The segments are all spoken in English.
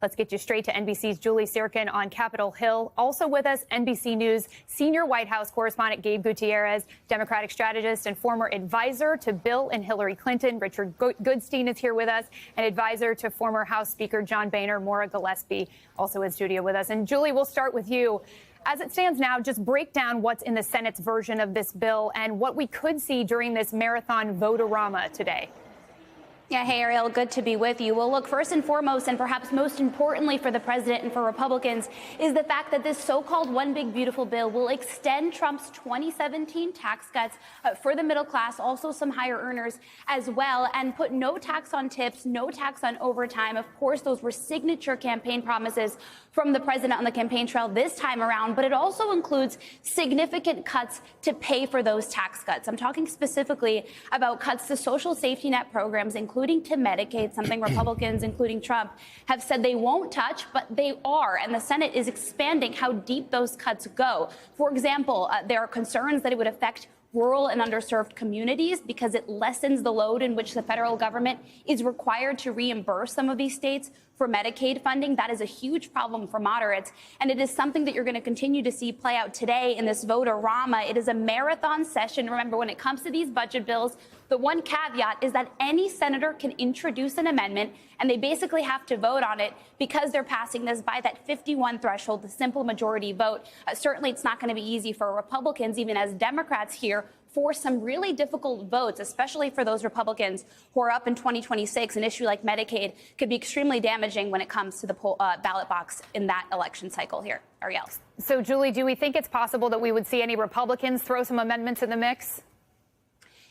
Let's get you straight to NBC's Julie Sirkin on Capitol Hill. Also with us, NBC News senior White House correspondent Gabe Gutierrez, Democratic strategist and former advisor to Bill and Hillary Clinton. Richard Goodstein is here with us, and advisor to former House Speaker John Boehner. Maura Gillespie also in studio with us. And Julie, we'll start with you. As it stands now, just break down what's in the Senate's version of this bill and what we could see during this marathon vote-a-rama today. Yeah, hey, Ariel, good to be with you. Well, look, first and foremost, and perhaps most importantly for the president and for Republicans, is the fact that this so-called One Big Beautiful Bill will extend Trump's 2017 tax cuts for the middle class, also some higher earners as well, and put no tax on tips, no tax on overtime. Of course, those were signature campaign promises from the president on the campaign trail this time around, but it also includes significant cuts to pay for those tax cuts. I'm talking specifically about cuts to social safety net programs, including to Medicaid, something Republicans, including Trump, have said they won't touch, but they are. And the Senate is expanding how deep those cuts go. For example, there are concerns that it would affect rural and underserved communities because it lessens the load in which the federal government is required to reimburse some of these states for Medicaid funding. That is a huge problem for moderates, and it is something that you're going to continue to see play out today in this vote-a-rama. It is a marathon session. Remember, when it comes to these budget bills, the one caveat is that any senator can introduce an amendment, and they basically have to vote on it because they're passing this by that 51 threshold, the simple majority vote. Certainly, it's not going to be easy for Republicans, even as Democrats here for some really difficult votes, especially for those Republicans who are up in 2026. An issue like Medicaid could be extremely damaging when it comes to the ballot box in that election cycle here. Ariel. So, Julie, do we think it's possible that we would see any Republicans throw some amendments in the mix?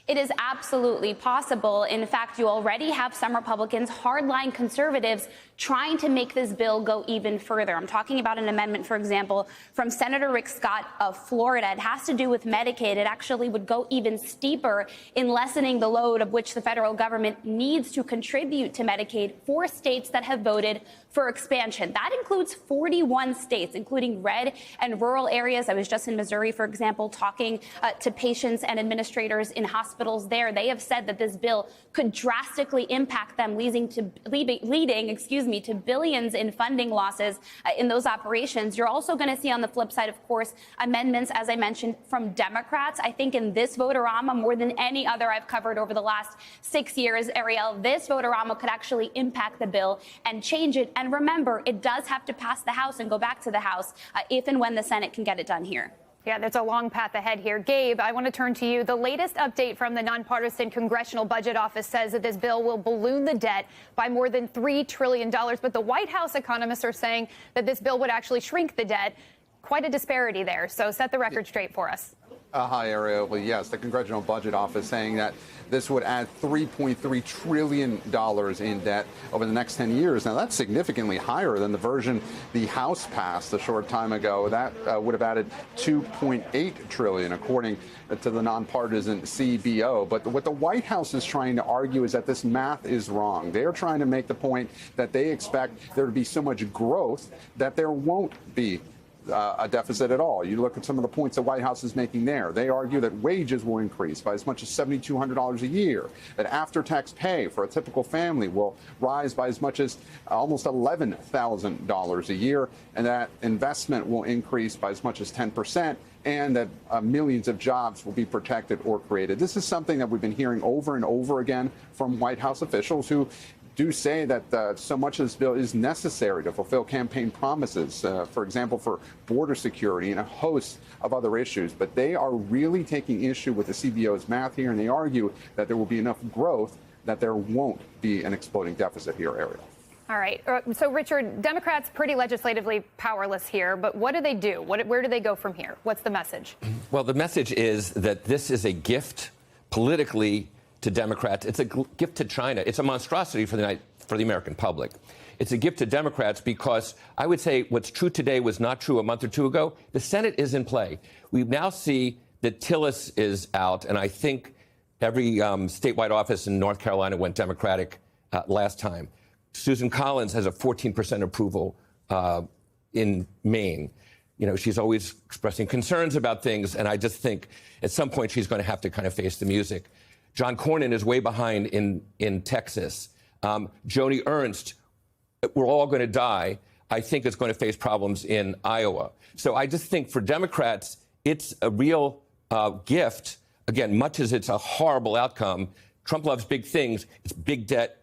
It is absolutely possible. In fact, you already have some Republicans, hardline conservatives, trying to make this bill go even further. I'm talking about an amendment, for example, from Senator Rick Scott of Florida. It has to do with Medicaid. It actually would go even steeper in lessening the load of which the federal government needs to contribute to Medicaid for states that have voted for expansion. That includes 41 states, including red and rural areas. I was just in Missouri, for example, talking to patients and administrators in hospitals there. They have said that this bill could drastically impact them, leading to billions in funding losses in those operations. You're also going to see on the flip side, of course, amendments, as I mentioned, from Democrats. I think in this vote-a-rama, more than any other I've covered over the last 6 years, Ariel, this vote-a-rama could actually impact the bill and change it. And remember, it does have to pass the House and go back to the House if and when the Senate can get it done here. Yeah, there's a long path ahead here. Gabe, I want to turn to you. The latest update from the Nonpartisan Congressional Budget Office says that this bill will balloon the debt by more than $3 trillion. But the White House economists are saying that this bill would actually shrink the debt. Quite a disparity there. So set the record straight for us. Hi, Ariel. Well, yes, the Congressional Budget Office saying that this would add $3.3 trillion in debt over the next 10 years. Now, that's significantly higher than the version the House passed a short time ago. That would have added $2.8 trillion, according to the nonpartisan CBO. But what the White House is trying to argue is that this math is wrong. They're trying to make the point that they expect there to be so much growth that there won't be a deficit at all. You look at some of the points the White House is making there. They argue that wages will increase by as much as $7,200 a year, that after-tax pay for a typical family will rise by as much as almost $11,000 a year, and that investment will increase by as much as 10%, and that millions of jobs will be protected or created. This is something that we've been hearing over and over again from White House officials who do say that so much of this bill is necessary to fulfill campaign promises, for example, for border security and a host of other issues. But they are really taking issue with the CBO's math here, and they argue that there will be enough growth that there won't be an exploding deficit here, Ariel. All right. So, Richard, Democrats pretty legislatively powerless here, but what do they do? Where do they go from here? What's the message? Well, the message is that this is a gift politically to Democrats. It's a gift to China. It's a monstrosity for the American public. It's a gift to Democrats because I would say what's true today was not true a month or two ago. The Senate is in play. We now see that Tillis is out, and I think every statewide office in North Carolina went Democratic last time. Susan Collins has a 14% approval in Maine. You know, she's always expressing concerns about things, and I just think at some point she's going to have to kind of face the music. John Cornyn is way behind in Texas. Joni Ernst we're all going to die, I think it's going to face problems in Iowa. So I just think for Democrats, it's a real gift. Again, much as it's a horrible outcome, Trump loves big things. It's big debt,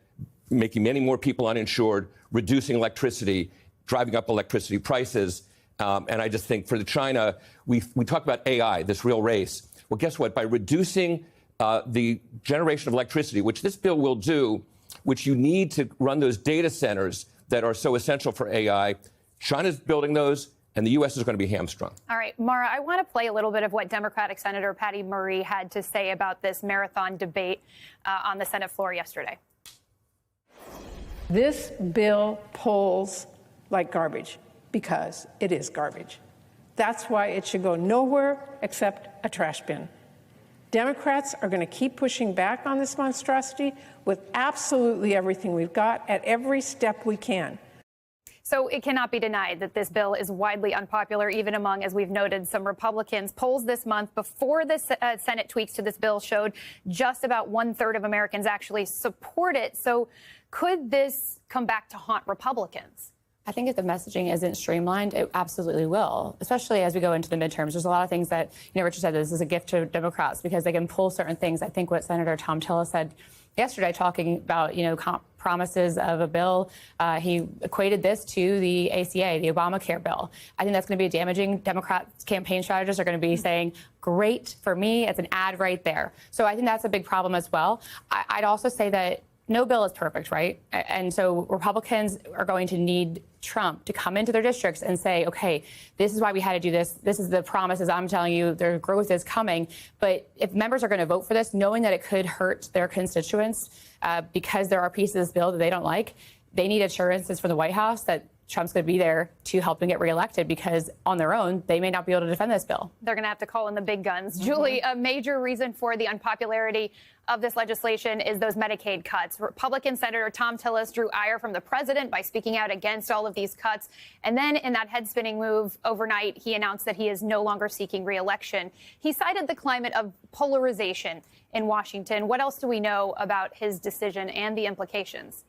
making many more people uninsured, reducing electricity, driving up electricity prices. And I just think for China, we talk about AI, this real race. Well, guess what? By reducing the generation of electricity, which this bill will do, which you need to run those data centers that are so essential for AI, China's building those, and the U.S. is going to be hamstrung. All right, Mara, I want to play a little bit of what Democratic Senator Patty Murray had to say about this marathon debate on the Senate floor yesterday. This bill polls like garbage because it is garbage. That's why it should go nowhere except a trash bin. Democrats are going to keep pushing back on this monstrosity with absolutely everything we've got at every step we can. So it cannot be denied that this bill is widely unpopular, even among, as we've noted, some Republicans. Polls this month before the Senate tweaks to this bill showed just about 1/3 of Americans actually support it. So could this come back to haunt Republicans? I think if the messaging isn't streamlined, it absolutely will, especially as we go into the midterms. There's a lot of things that, Richard said, this is a gift to Democrats because they can pull certain things. I think what Senator Thom Tillis said yesterday, talking about, promises of a bill, he equated this to the ACA, the Obamacare bill. I think that's going to be damaging. Democrats campaign strategists are going to be saying, great for me, it's an ad right there. So I think that's a big problem as well. I'd also say that no bill is perfect, right? And so Republicans are going to need Trump to come into their districts and say, okay, this is why we had to do this. This is the promises I'm telling you. Their growth is coming. But if members are going to vote for this, knowing that it could hurt their constituents because there are pieces of this bill that they don't like, they need assurances from the White House that Trump's going to be there to help them get reelected, because on their own, they may not be able to defend this bill. They're going to have to call in the big guns. Julie, a major reason for the unpopularity of this legislation is those Medicaid cuts. Republican Senator Thom Tillis drew ire from the president by speaking out against all of these cuts. And then in that head-spinning move overnight, he announced that he is no longer seeking re-election. He cited the climate of polarization in Washington. What else do we know about his decision and the implications?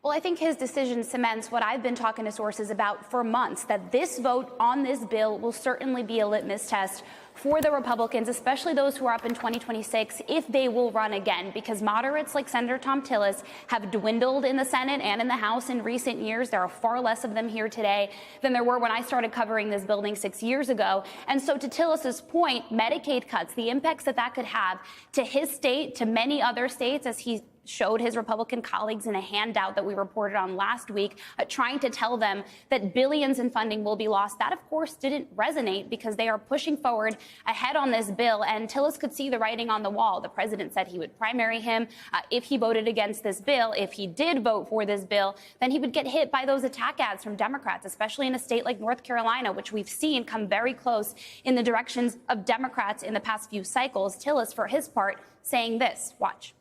Well, I think his decision cements what I've been talking to sources about for months, that this vote on this bill will certainly be a litmus test for the Republicans, especially those who are up in 2026, if they will run again, because moderates like Senator Thom Tillis have dwindled in the Senate and in the House in recent years. There are far less of them here today than there were when I started covering this building 6 years ago. And so to Tillis's point, Medicaid cuts, the impacts that could have to his state, to many other states, as he showed his Republican colleagues in a handout that we reported on last week, trying to tell them that billions in funding will be lost. That, of course, didn't resonate because they are pushing forward ahead on this bill. And Tillis could see the writing on the wall. The president said he would primary him if he voted against this bill. If he did vote for this bill, then he would get hit by those attack ads from Democrats, especially in a state like North Carolina, which we've seen come very close in the directions of Democrats in the past few cycles. Tillis, for his part, saying this. Watch.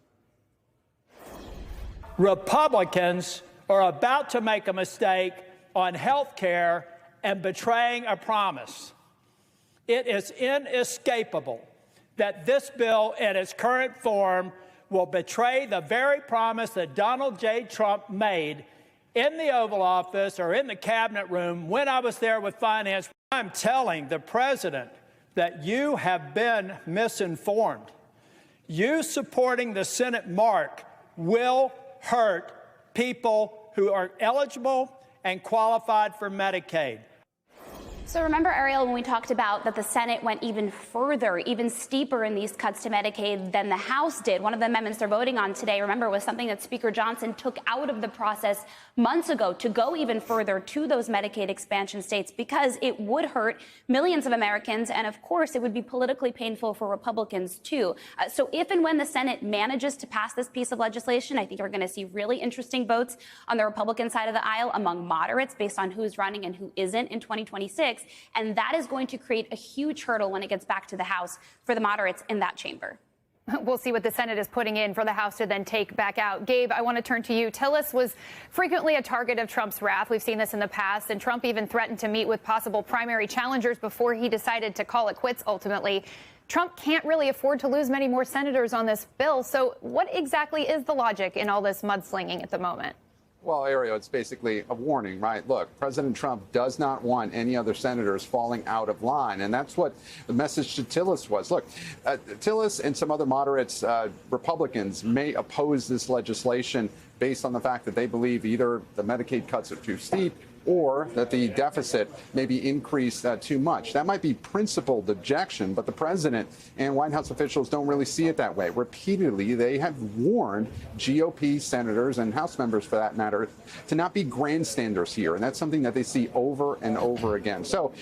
Republicans are about to make a mistake on health care and betraying a promise. It is inescapable that this bill in its current form will betray the very promise that Donald J. Trump made in the Oval Office or in the cabinet room when I was there with finance. I'm telling the president that you have been misinformed. You supporting the Senate mark will hurt people who are eligible and qualified for Medicaid. So remember, Ariel, when we talked about that the Senate went even further, even steeper in these cuts to Medicaid than the House did. One of the amendments they're voting on today, remember, was something that Speaker Johnson took out of the process months ago to go even further to those Medicaid expansion states, because it would hurt millions of Americans. And of course, it would be politically painful for Republicans, too. So if and when the Senate manages to pass this piece of legislation, I think we're going to see really interesting votes on the Republican side of the aisle among moderates based on who's running and who isn't in 2026. And that is going to create a huge hurdle when it gets back to the House for the moderates in that chamber. We'll see what the Senate is putting in for the House to then take back out. Gabe, I want to turn to you. Tillis was frequently a target of Trump's wrath. We've seen this in the past, and Trump even threatened to meet with possible primary challengers before he decided to call it quits ultimately. Trump can't really afford to lose many more senators on this bill. So what exactly is the logic in all this mudslinging at the moment? Well, Ariel, it's basically a warning, right? Look, President Trump does not want any other senators falling out of line. And that's what the message to Tillis was. Look, Tillis and some other moderates, Republicans, may oppose this legislation based on the fact that they believe either the Medicaid cuts are too steep or that the deficit may be increased too much. That might be principled objection, but the president and White House officials don't really see it that way. Repeatedly, they have warned GOP senators and House members, for that matter, to not be grandstanders here, and that's something that they see over and over again. So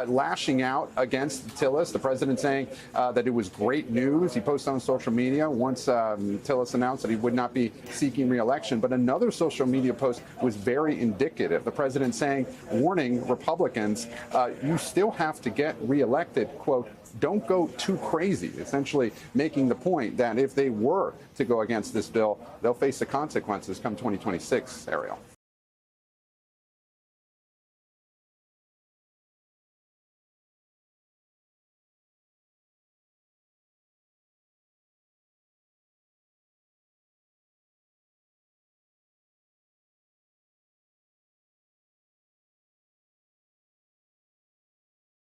lashing out against Tillis, the president saying that it was great news. He posted on social media once Tillis announced that he would not be seeking re-election, but another social media post was very indicative. The president saying, warning Republicans, you still have to get reelected, quote, don't go too crazy, essentially making the point that if they were to go against this bill, they'll face the consequences come 2026, Ariel.